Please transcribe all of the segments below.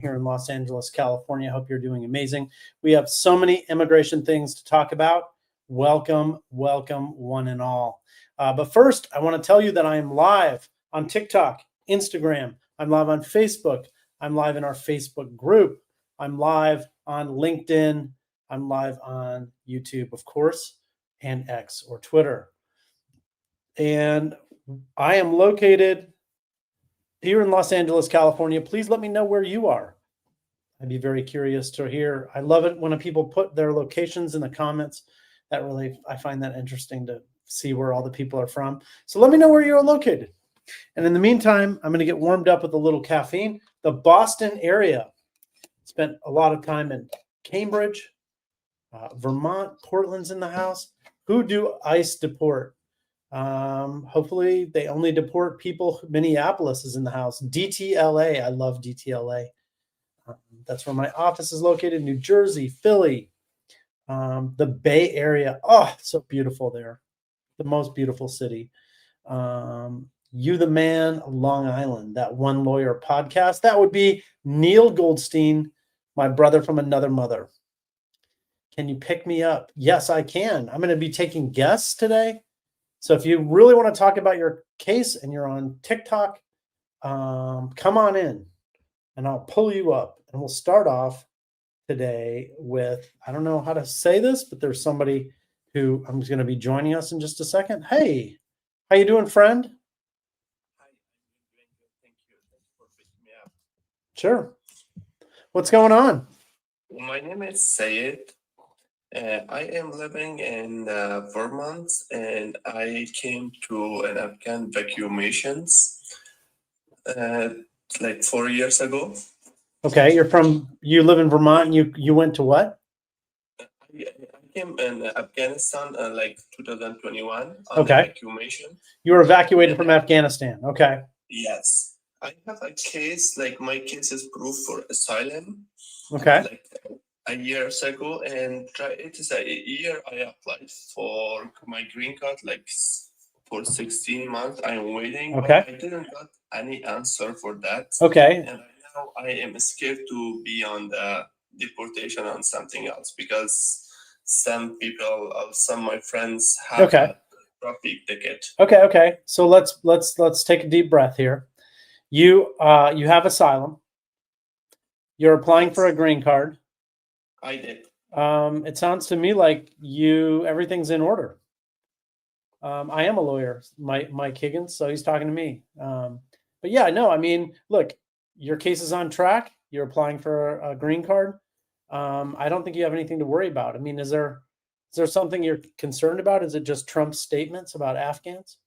here in Los Angeles, California. I hope you're doing amazing. We have so many immigration things to talk about. Welcome, welcome, one and all. But first, I want to tell you that I am live on TikTok, Instagram. I'm live on Facebook. I'm live in our Facebook group. I'm live on LinkedIn. I'm live on YouTube, of course, and X or Twitter. And I am located here in Los Angeles, California. Please let me know where you are. I'd be very curious to hear. I love it when people put their locations in the comments. I find that interesting to see where all the people are from. So let me know where you're located. And in the meantime, I'm going to get warmed up with a little caffeine. The Boston area. Spent a lot of time in Cambridge, Vermont, Portland's in the house. Who do ICE deport? Hopefully they only deport people. Minneapolis is in the house. DTLA. I love DTLA. That's where my office is located. New Jersey, Philly, the Bay Area. Oh, so beautiful there. The most beautiful city. You the Man, Long Island, that One Lawyer podcast. That would be Neil Goldstein, my brother from another mother. Can you pick me up? Yes, I can. I'm going to be taking guests today. So if you really want to talk about your case and you're on TikTok, come on in and I'll pull you up. And we'll start off today with, I don't know how to say this, but there's somebody who I'm going to be joining us in just a second. Hey, how you doing, friend? Hi, I'm doing good. Thank you. Thanks for picking me up. Sure. What's going on? My name is Sayed. I am living in Vermont, and I came to an Afghan vacuumations like 4 years ago. Okay, you live in Vermont, and you went to what? I came in Afghanistan like 2021 on Okay. vacuumation. You were evacuated from Afghanistan. Okay. Yes. I have a case, like my case is proof for asylum. Okay. Like a years ago, and it is a year I applied for my green card, like for 16 months. I'm waiting, Okay. but I didn't got any answer for that. Okay. And now I am scared to be on the deportation on something else because some people, some of my friends have Okay. a traffic ticket. Okay. So let's take a deep breath here. You have asylum. You're applying for a green card. I did. It sounds to me like everything's in order. I am a lawyer, Mike Higgins, so he's talking to me. But yeah, no, I mean, look, your case is on track. You're applying for a green card. I don't think you have anything to worry about. I mean, is there something you're concerned about? Is it just Trump's statements about Afghans?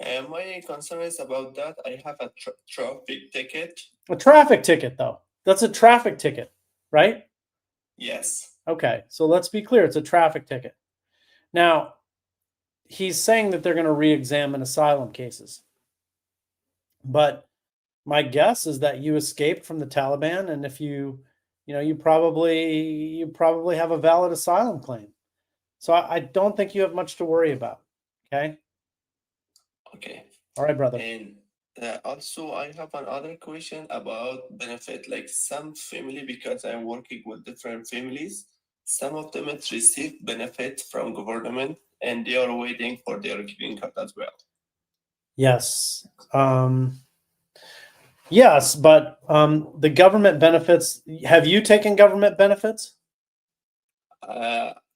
My concern is about that. I have a traffic ticket. A traffic ticket, though. That's a traffic ticket, right? Yes. Okay, so let's be clear. It's a traffic ticket. Now, he's saying that they're going to re-examine asylum cases. But my guess is that you escaped from the Taliban, and if you probably have a valid asylum claim. So I don't think you have much to worry about. Okay. Okay. All right, brother. And also, I have another question about benefit. Like some family, because I'm working with different families, some of them receive benefit from government, and they are waiting for their green card as well. Yes. Yes, but the government benefits. Have you taken government benefits?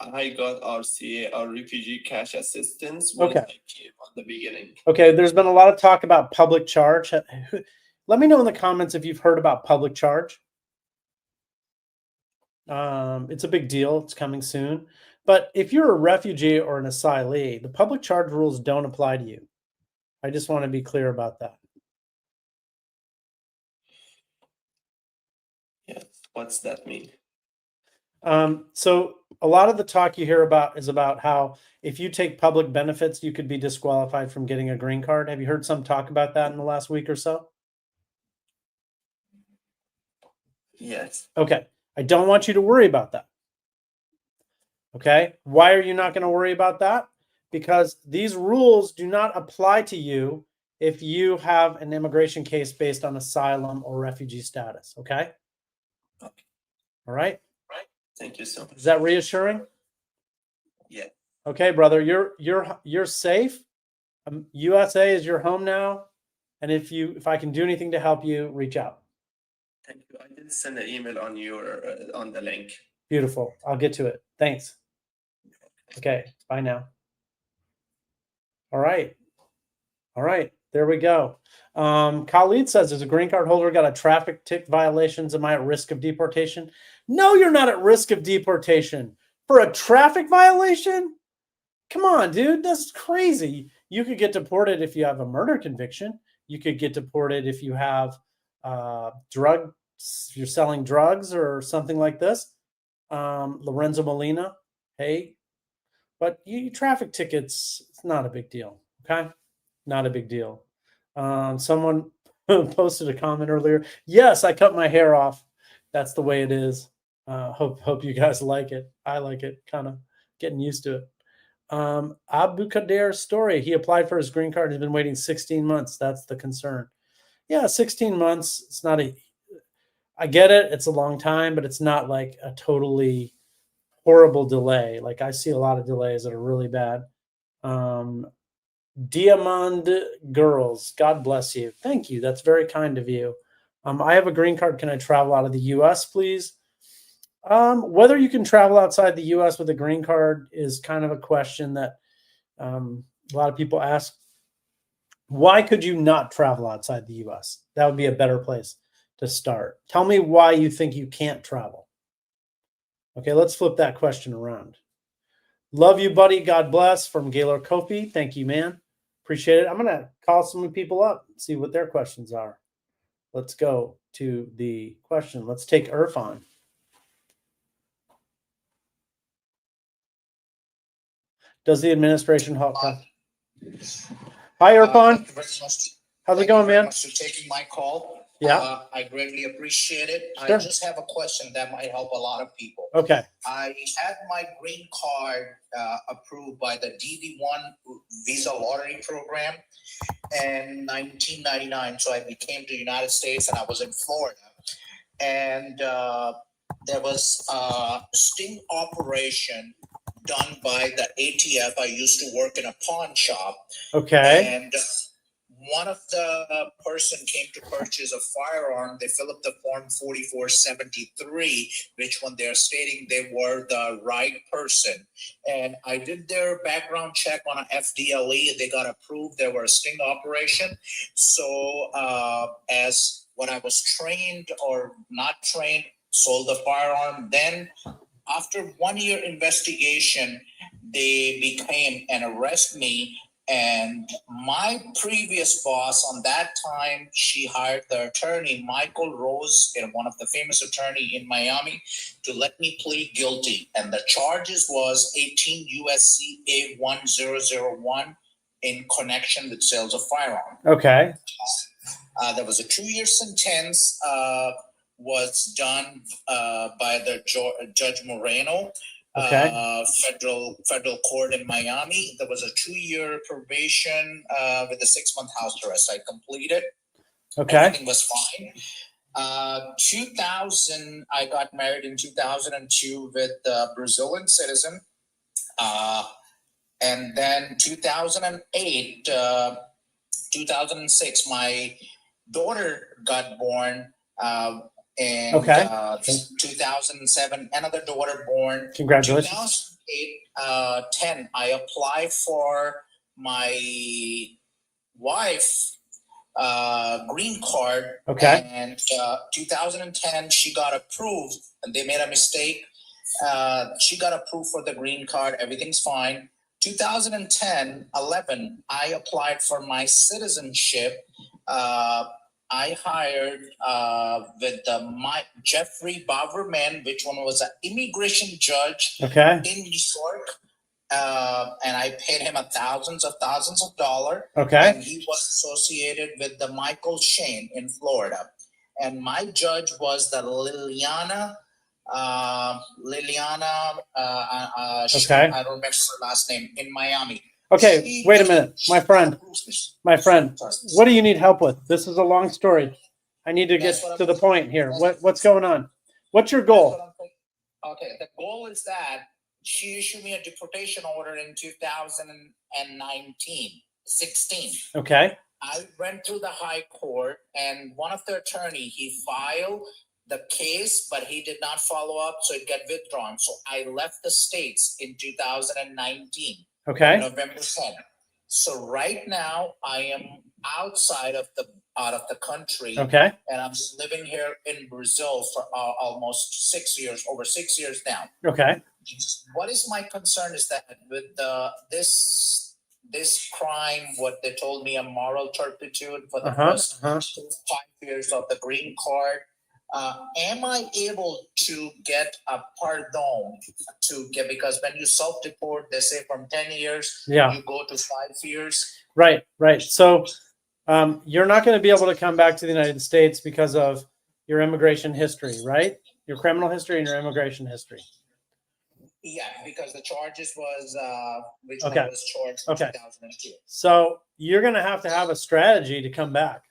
I got RCA, or refugee cash assistance, when I came on the beginning. Okay, there's been a lot of talk about public charge. Let me know in the comments if you've heard about public charge. It's a big deal. It's coming soon. But if you're a refugee or an asylee, the public charge rules don't apply to you. I just want to be clear about that. Yes. What's that mean? So a lot of the talk you hear about is about how if you take public benefits, you could be disqualified from getting a green card. Have you heard some talk about that in the last week or so? Yes. Okay. I don't want you to worry about that. Okay. Why are you not going to worry about that? Because these rules do not apply to you if you have an immigration case based on asylum or refugee status. Okay. Okay. All right. Thank you so much. Is that reassuring? Yeah. Okay, brother, you're safe. USA is your home now, and if I can do anything to help you, reach out. Thank you. I did send an email on your on the link. Beautiful. I'll get to it. Thanks. Okay. Bye now. All right. All right. There we go. Khalid says, as a green card holder, got a traffic ticket violations. Am I at risk of deportation? No, you're not at risk of deportation for a traffic violation. Come on, dude. That's crazy. You could get deported if you have a murder conviction. You could get deported if you have drugs, if you're selling drugs or something like this. Lorenzo Molina, hey, but you traffic tickets, it's not a big deal. Okay. Not a big deal. Someone posted a comment earlier. Yes, I cut my hair off. That's the way it is. Hope you guys like it. I like it. Kind of getting used to it. Abu Kader's story. He applied for his green card. He's been waiting 16 months. That's the concern. Yeah, 16 months. It's not I get it. It's a long time, but it's not like a totally horrible delay. Like I see a lot of delays that are really bad. Diamond Girls, God bless you. Thank you. That's very kind of you. I have a green card. Can I travel out of the U.S., please? Whether you can travel outside the U.S. with a green card is kind of a question that a lot of people ask. Why could you not travel outside the U.S.? That would be a better place to start. Tell me why you think you can't travel. Okay, let's flip that question around. Love you, buddy. God bless. From Gaylor Kofi. Thank you, man. Appreciate it. I'm going to call some people up, see what their questions are. Let's go to the question. Let's take Irfan. Does the administration help? Hi, Irfan. How's it going, man? Thanks for taking my call. Yeah. I greatly appreciate it. Sure. I just have a question that might help a lot of people. Okay. I had my green card approved by the DV1 visa lottery program in 1999. So I came to the United States and I was in Florida. And there was a sting operation done by the ATF. I used to work in a pawn shop. Okay. And one of the person came to purchase a firearm. They filled up the form 4473, which when they're stating they were the right person. And I did their background check on an FDLE. They got approved. They were a sting operation. So as when I was trained or not trained, sold the firearm. Then after 1 year investigation, they became and arrest me. And my previous boss on that time, she hired the attorney, Michael Rose, one of the famous attorney in Miami, to let me plead guilty. And the charges was 18 USC A1001 in connection with sales of firearm. Okay. There was a 2-year sentence was done by the Judge Moreno. Okay. Federal court in Miami. There was a 2-year probation with a 6-month house arrest. I completed. Okay. Everything was fine. 2000, I got married in 2002 with a Brazilian citizen. And then 2008, 2006, my daughter got born. And okay. 2007, another daughter born. Congratulations. 2008, 10, I applied for my wife green card. Okay. And 2010, she got approved, and they made a mistake. She got approved for the green card. Everything's fine. 2010, 11, I applied for my citizenship. I hired with Jeffrey Bowerman, which one was an immigration judge in New York. And I paid him thousands of dollars. Okay. And he was associated with the Michael Shane in Florida. And my judge was the Liliana. I don't remember her last name, in Miami. Okay, wait a minute, my friend. What do you need help with? This is a long story. I need to get to the point here. What's going on? What's your That's goal? what I'm thinking. Okay, the goal is that she issued me a deportation order in 16. Okay. I went through the high court, and one of the attorney, he filed the case, but he did not follow up, so it got withdrawn. So I left the States in 2019, Okay. November 10th. So right now I am outside of the country, Okay. and I'm living here in Brazil for almost 6 years, over 6 years now. Okay. What is my concern is that with this crime, what they told me, a moral turpitude for the first 5 years of the green card, am I able to get a pardon because when you self-deport, they say from 10 years, Yeah. you go to 5 years. Right. So you're not going to be able to come back to the United States because of your immigration history, right? Your criminal history and your immigration history. Yeah, because the charges was which Okay. one was charged in 2002. So you're going to have a strategy to come back,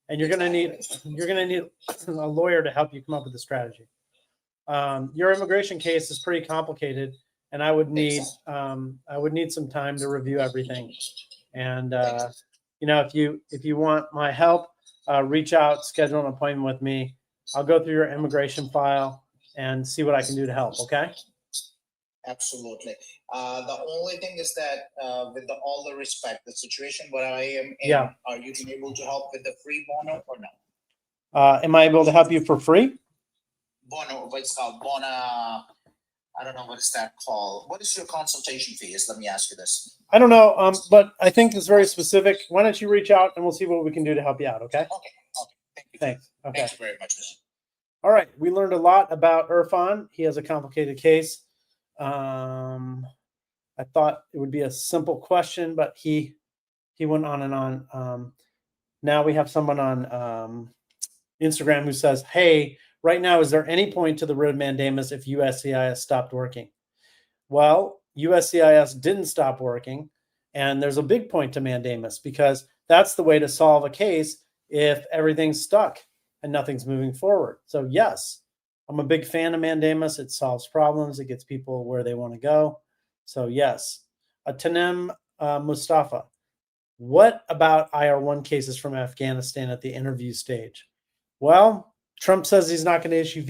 and you're going to need a lawyer to help you come up with a strategy. Your immigration case is pretty complicated, and I would need some time to review everything. And if you want my help, reach out, schedule an appointment with me. I'll go through your immigration file and see what I can do to help. Okay. Absolutely. The only thing is that, with all the respect, the situation where I am in, Yeah. are you able to help with the free bono or no? Am I able to help you for free? Bono, what's called bona? I don't know what is that called. What is your consultation fees? Let me ask you this. I don't know, but I think it's very specific. Why don't you reach out and we'll see what we can do to help you out? Okay. Okay. Thank you. Thanks. Okay. Thank you very much. All right. We learned a lot about Irfan. He has a complicated case. I thought it would be a simple question, but he went on and on. Now we have someone on Instagram who says, "Hey, right now, is there any point to the writ of mandamus if USCIS stopped working?" Well, USCIS didn't stop working, and there's a big point to mandamus because that's the way to solve a case if everything's stuck and nothing's moving forward. So yes, I'm a big fan of mandamus. It solves problems. It gets people where they want to go. So yes. Tanem Mustafa, what about IR1 cases from Afghanistan at the interview stage? Well, Trump says he's not going to issue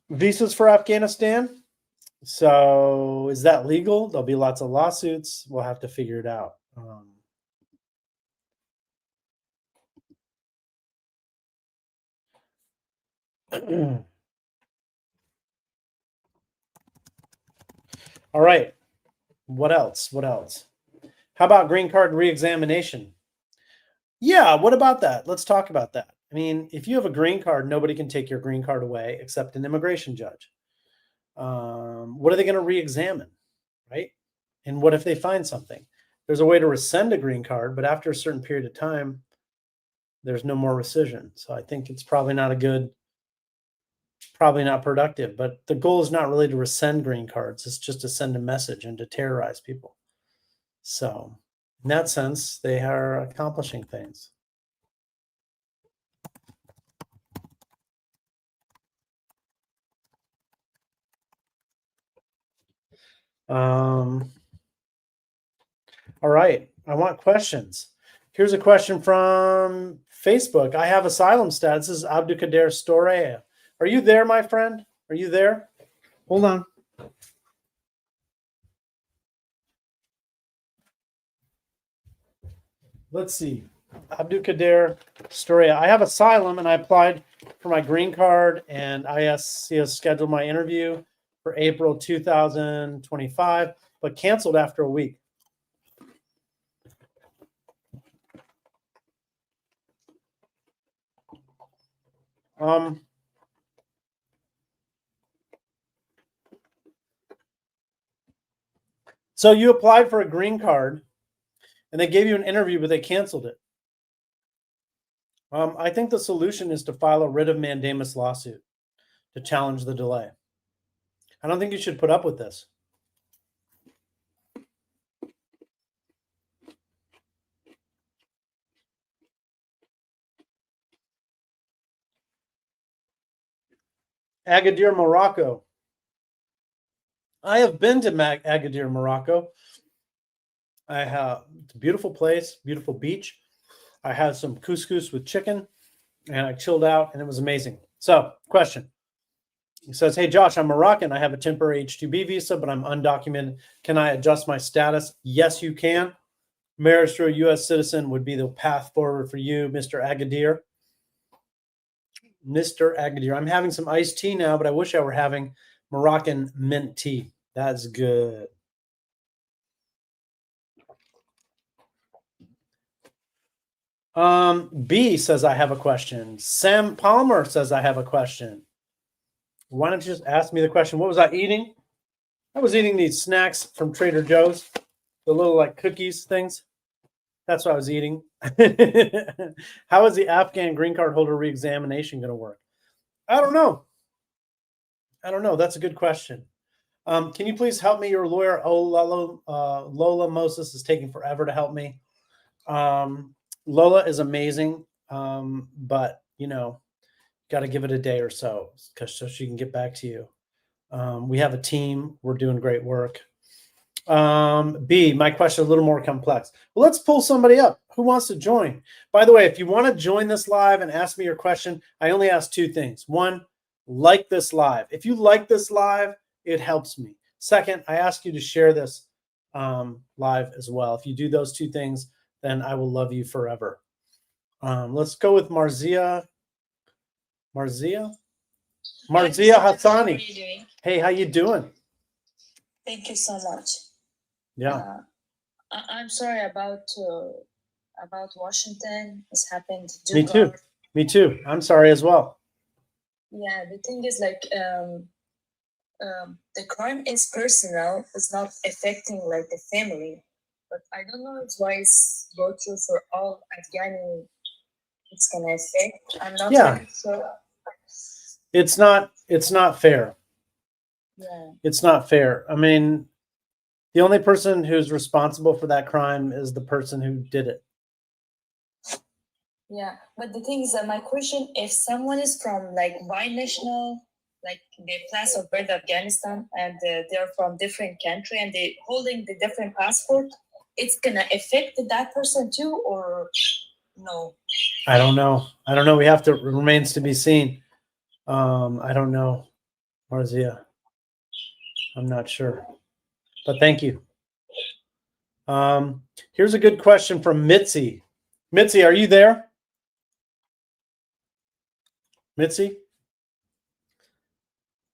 visas for Afghanistan. So is that legal? There'll be lots of lawsuits. We'll have to figure it out. All right. What else? How about green card reexamination? Yeah, what about that? Let's talk about that. I mean, if you have a green card, nobody can take your green card away except an immigration judge. What are they going to reexamine, right? And what if they find something? There's a way to rescind a green card, but after a certain period of time, there's no more rescission. So I think it's probably not productive. But the goal is not really to rescind green cards. It's just to send a message and to terrorize people. So in that sense, they are accomplishing things. All right. I want questions. Here's a question from Facebook. I have asylum status. This is Abdukader Storea. Are you there, my friend? Are you there? Hold on. Let's see. Abdukader Storea. I have asylum and I applied for my green card, and ISC has scheduled my interview for April 2025, but canceled after a week. So you applied for a green card and they gave you an interview, but they canceled it. I think the solution is to file a writ of mandamus lawsuit to challenge the delay. I don't think you should put up with this. Agadir, Morocco. I have been to Agadir, Morocco. It's a beautiful place, beautiful beach. I had some couscous with chicken and I chilled out and it was amazing. So, question. He says, hey, Josh, I'm Moroccan. I have a temporary H-2B visa, but I'm undocumented. Can I adjust my status? Yes, you can. Marriage to a U.S. citizen would be the path forward for you, Mr. Agadir. Mr. Agadir. I'm having some iced tea now, but I wish I were having Moroccan mint tea. That's good. B says, I have a question. Sam Palmer says, I have a question. Why don't you just ask me the question? What was I eating? I was eating these snacks from Trader Joe's, the little like cookies things. That's what I was eating. How is the Afghan green card holder reexamination going to work? I don't know. That's a good question. Can you please help me? Your lawyer, Lola Moses, is taking forever to help me. Lola is amazing, but got to give it a day or so she can get back to you. We have a team. We're doing great work. B, my question is a little more complex. Well, let's pull somebody up. Who wants to join? By the way, if you want to join this live and ask me your question, I only ask two things. One, like this live. If you like this live, it helps me. Second, I ask you to share this live as well. If you do those two things, then I will love you forever. Let's go with Marzia. Marzia Hassani. How are you doing? Hey, how you doing? Thank you so much. Yeah. I'm sorry about Washington. It's happened. Me too. I'm sorry as well. Yeah, the thing is like the crime is personal. It's not affecting like the family. But I don't know why it's go through for all Afghani. It's gonna affect. I'm not really sure. It's not fair. Yeah. It's not fair. I mean, the only person who's responsible for that crime is the person who did it. Yeah, but the thing is that my question, if someone is from like binational, like their place of birth Afghanistan, and they're from different country and they holding the different passport, it's gonna affect that person too, or no? I don't know. We have to, it remains to be seen. I don't know, Marzia. I'm not sure, but thank you. Here's a good question from Mitzi. Mitzi, are you there? Mitzi?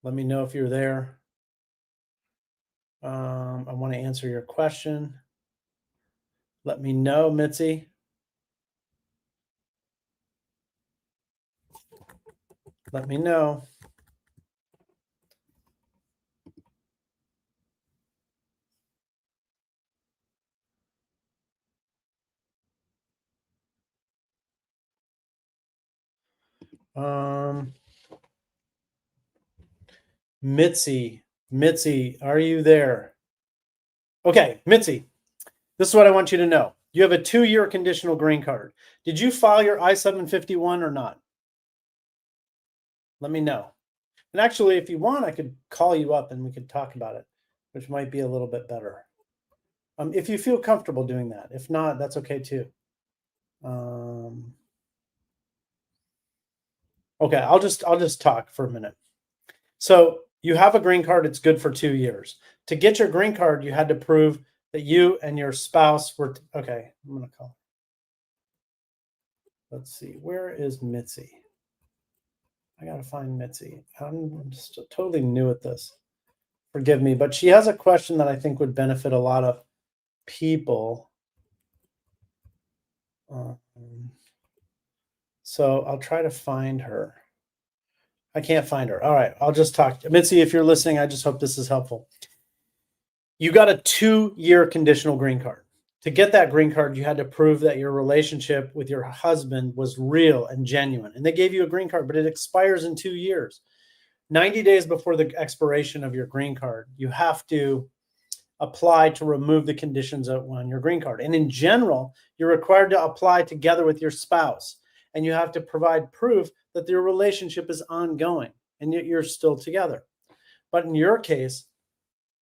Let me know if you're there. I want to answer your question. Let me know, Mitzi. Let me know. Mitzi, are you there? Okay, Mitzi, this is what I want you to know. You have a 2-year conditional green card. Did you file your I-751 or not? Let me know. And actually, if you want, I could call you up and we could talk about it, which might be a little bit better. If you feel comfortable doing that. If not, that's okay too. Okay, I'll just talk for a minute. So you have a green card. It's good for 2 years. To get your green card, you had to prove that you and your spouse were, okay, I'm going to call. Let's see, where is Mitzi? I got to find Mitzi. I'm just totally new at this. Forgive me, but she has a question that I think would benefit a lot of people. So I'll try to find her. I can't find her. All right, I'll just talk. Mitzi, if you're listening, I just hope this is helpful. You got a 2-year conditional green card. To get that green card, you had to prove that your relationship with your husband was real and genuine. And they gave you a green card, but it expires in 2 years. 90 days before the expiration of your green card, you have to apply to remove the conditions on your green card. And in general, you're required to apply together with your spouse. And you have to provide proof that your relationship is ongoing. and yet you're still together. But in your case,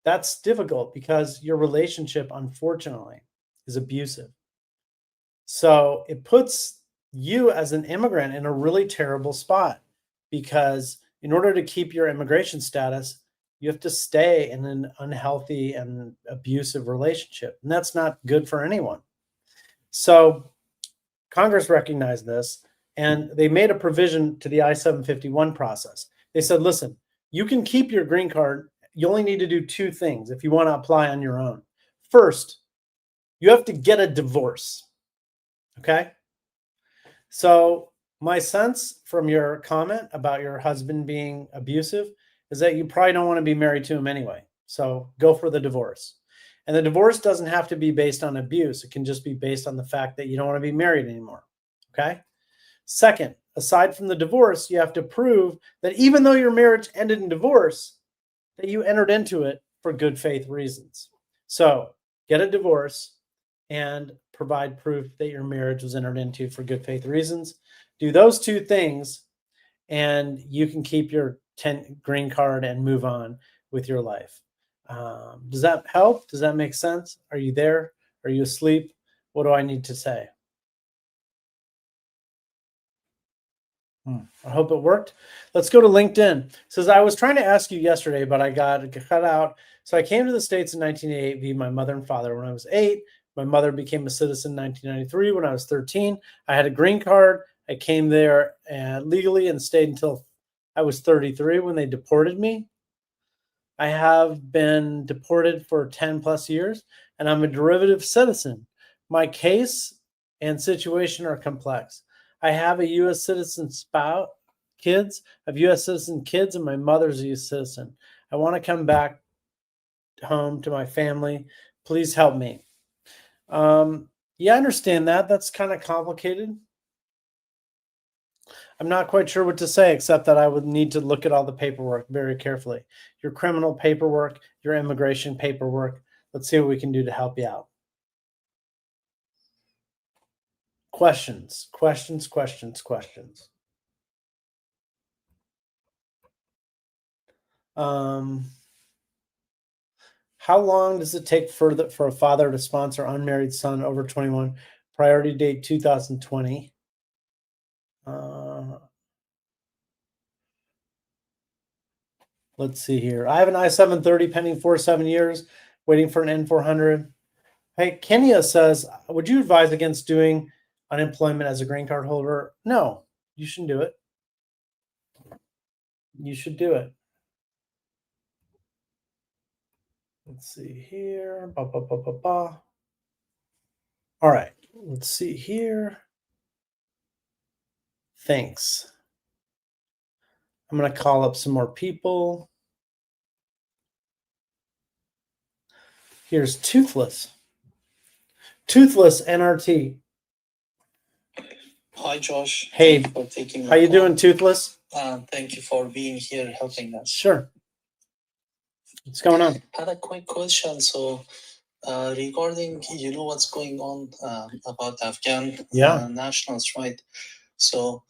that's difficult because your relationship, unfortunately, is abusive. So it puts you as an immigrant in a really terrible spot, because in order to keep your immigration status, you have to stay in an unhealthy and abusive relationship. And that's not good for anyone. So Congress recognized this, and they made a provision to the I-751 process. They said, listen, you can keep your green card. You only need to do two things if you want to apply on your own. First, you have to get a divorce. Okay? So my sense from your comment about your husband being abusive is that you probably don't want to be married to him anyway. So go for the divorce. And the divorce doesn't have to be based on abuse. It can just be based on the fact that you don't want to be married anymore. Okay? Second, aside from the divorce, you have to prove that even though your marriage ended in divorce, that you entered into it for good faith reasons. So get a divorce and provide proof that your marriage was entered into for good faith reasons. Do those two things, and you can keep your green card and move on with your life. Does that help? Does that make sense? Are you there? Are you asleep? What do I need to say? I hope it worked. Let's go to LinkedIn. It says, I was trying to ask you yesterday, but I got cut out. So I came to the States in 1988 via my mother and father when I was 8. My mother became a citizen in 1993 when I was 13. I had a green card. I came there legally and stayed until I was 33 when they deported me. I have been deported for 10 plus years, and I'm a derivative citizen. My case and situation are complex. I have a U.S. citizen spouse, kids, I have U.S. citizen kids, and my mother's a U.S. citizen. I want to come back home to my family. Please help me. Yeah, I understand that. That's kind of complicated. I'm not quite sure what to say, except that I would need to look at all the paperwork very carefully. Your criminal paperwork, your immigration paperwork. Let's see what we can do to help you out. Questions. How long does it take for a father to sponsor unmarried son over 21? Priority date 2020. Let's see here. I have an I-730 pending 47 years, waiting for an N400. Hey, Kenya says, would you advise against doing unemployment as a green card holder? No, you shouldn't do it. You should do it. Let's see here. All right, let's see here. Thanks. I'm going to call up some more people. Here's Toothless. Toothless NRT. Hi, Josh. Hey, thank you for taking how you doing, Toothless? Thank you for being here, helping us. Sure. What's going on? I had a quick question. So, regarding, what's going on about Afghan nationals, right? So,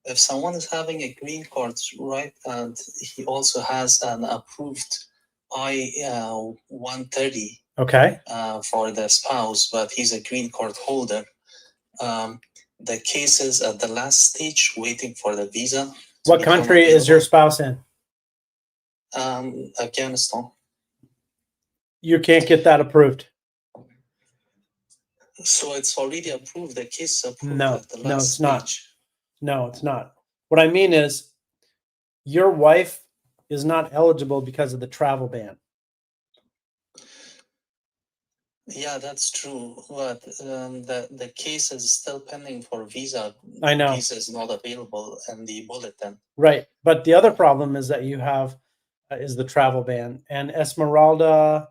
if someone is having a green card, right, and he also has an approved I-130 for the spouse, but he's a green card holder, the case is at the last stage waiting for the visa. What country is your spouse in? Afghanistan. You can't get that approved. So it's already approved. The case is approved No, at the last it's not. stage. No, it's not. What I mean is your wife is not eligible because of the travel ban. Yeah, that's true. But the case is still pending for visa. I know. Visa is not available in the bulletin. Right. But the other problem is that you have is the travel ban. And Esmeralda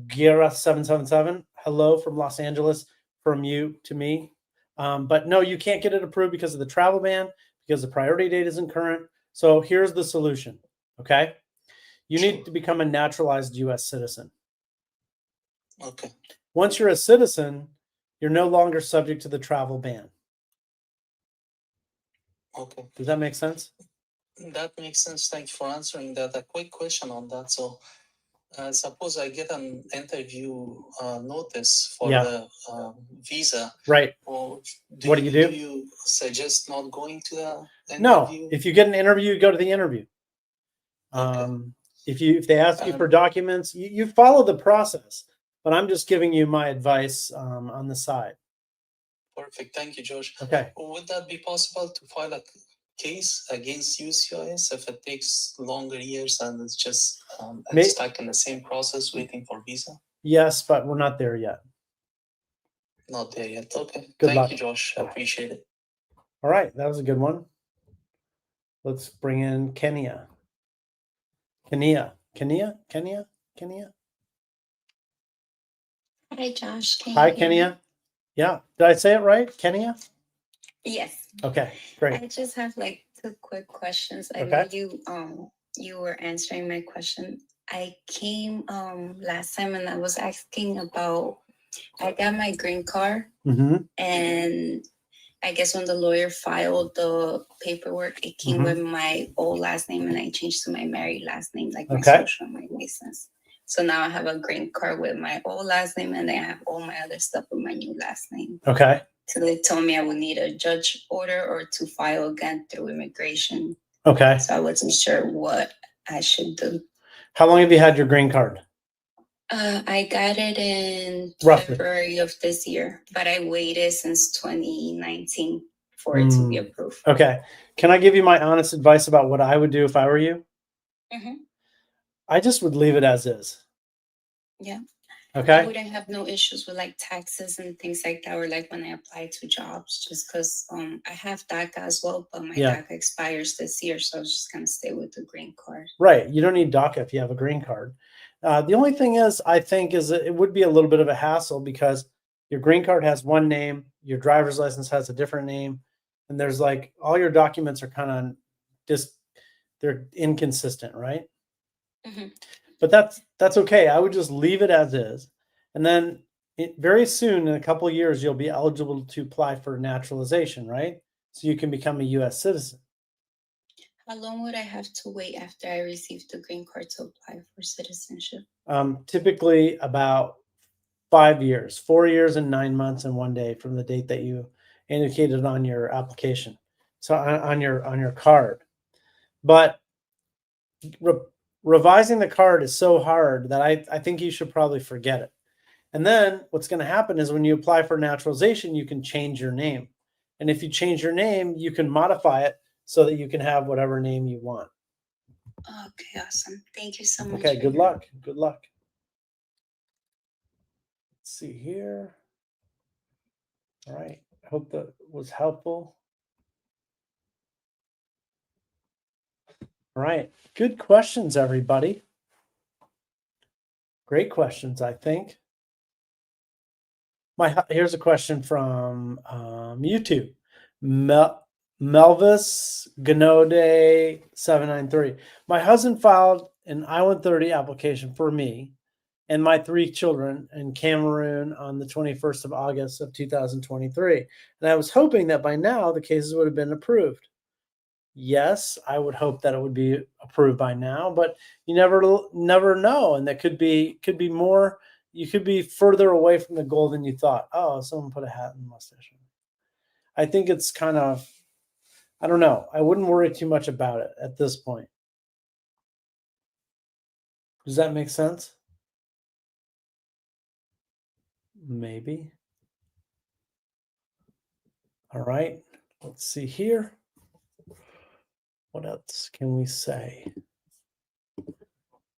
Guerra 777, hello from Los Angeles, from you to me. But no, you can't get it approved because of the travel ban, because the priority date isn't current. So here's the solution. Okay. You need to become a naturalized U.S. citizen. Okay. Once you're a citizen, you're no longer subject to the travel ban. Okay. Does that make sense? That makes sense. Thank you for answering that. A quick question on that. So, suppose I get an interview notice for Yeah. the visa. Right. Or What do you do? Do you suggest not going to the No. interview? If you get an interview, you go to the interview. Okay. If they ask you for documents, you follow the process. But I'm just giving you my advice on the side. Perfect. Thank you, Josh. Okay. Would that be possible to file a case against UCIS if it takes longer years and it's just stuck in the same process waiting for visa? Yes, but we're not there yet. Not there yet. Okay. Good Thank luck. you, Josh. I appreciate it. All right. That was a good one. Let's bring in Kenya. Kenya. Hi, Josh. Can Hi, you hear me? Kenya. Yeah. Did I say it right? Kenya? Yes. Okay, great. I just have like 2 quick questions. I Okay. know you were answering my question. I came last time and I was asking about I got my green card Mm-hmm. and I guess when the lawyer filed the paperwork, it came with my old last name and I changed to my married last name, like my social and my license. So now I have a green card with my old last name and then I have all my other stuff with my new last name. Okay. So they told me I would need a judge order or to file again through immigration. Okay. So I wasn't sure what I should do. How long have you had your green card? I got it in Roughly. February of this year, but I waited since 2019 for it to be approved. Okay. Can I give you my honest advice about what I would do if I were you? I just would leave it as is. Yeah. Okay. I wouldn't have no issues with like taxes and things like that, or like when I apply to jobs, just because I have DACA as well, but my DACA expires this year, so I was just gonna stay with the green card. Right. You don't need DACA if you have a green card. The only thing is, I think, is that it would be a little bit of a hassle because your green card has one name, your driver's license has a different name, and there's like all your documents are kind of just they're inconsistent, right? But that's okay. I would just leave it as is, and then very soon, in a couple of years, you'll be eligible to apply for naturalization, right? So you can become a U.S. citizen. How long would I have to wait after I receive the green card to apply for citizenship? Typically about 5 years, 4 years and 9 months and 1 day from the date that you indicated on your application. So on your card. But revising the card is so hard that I think you should probably forget it. And then what's going to happen is when you apply for naturalization, you can change your name. And if you change your name, you can modify it so that you can have whatever name you want. Okay, awesome. Thank you so much. Okay, good luck. Good luck. Let's see here. All right. I hope that was helpful. All right. Good questions, everybody. Great questions, I think. Here's a question from YouTube. Melvis Ganode 793. My husband filed an I-130 application for me and my 3 children in Cameroon on the 21st of August of 2023. And I was hoping that by now the cases would have been approved. Yes, I would hope that it would be approved by now, but you never know. And that could be more. You could be further away from the goal than you thought. Oh, someone put a hat in the mustache. I think it's kind of, I don't know. I wouldn't worry too much about it at this point. Does that make sense? Maybe. All right. Let's see here. What else can we say?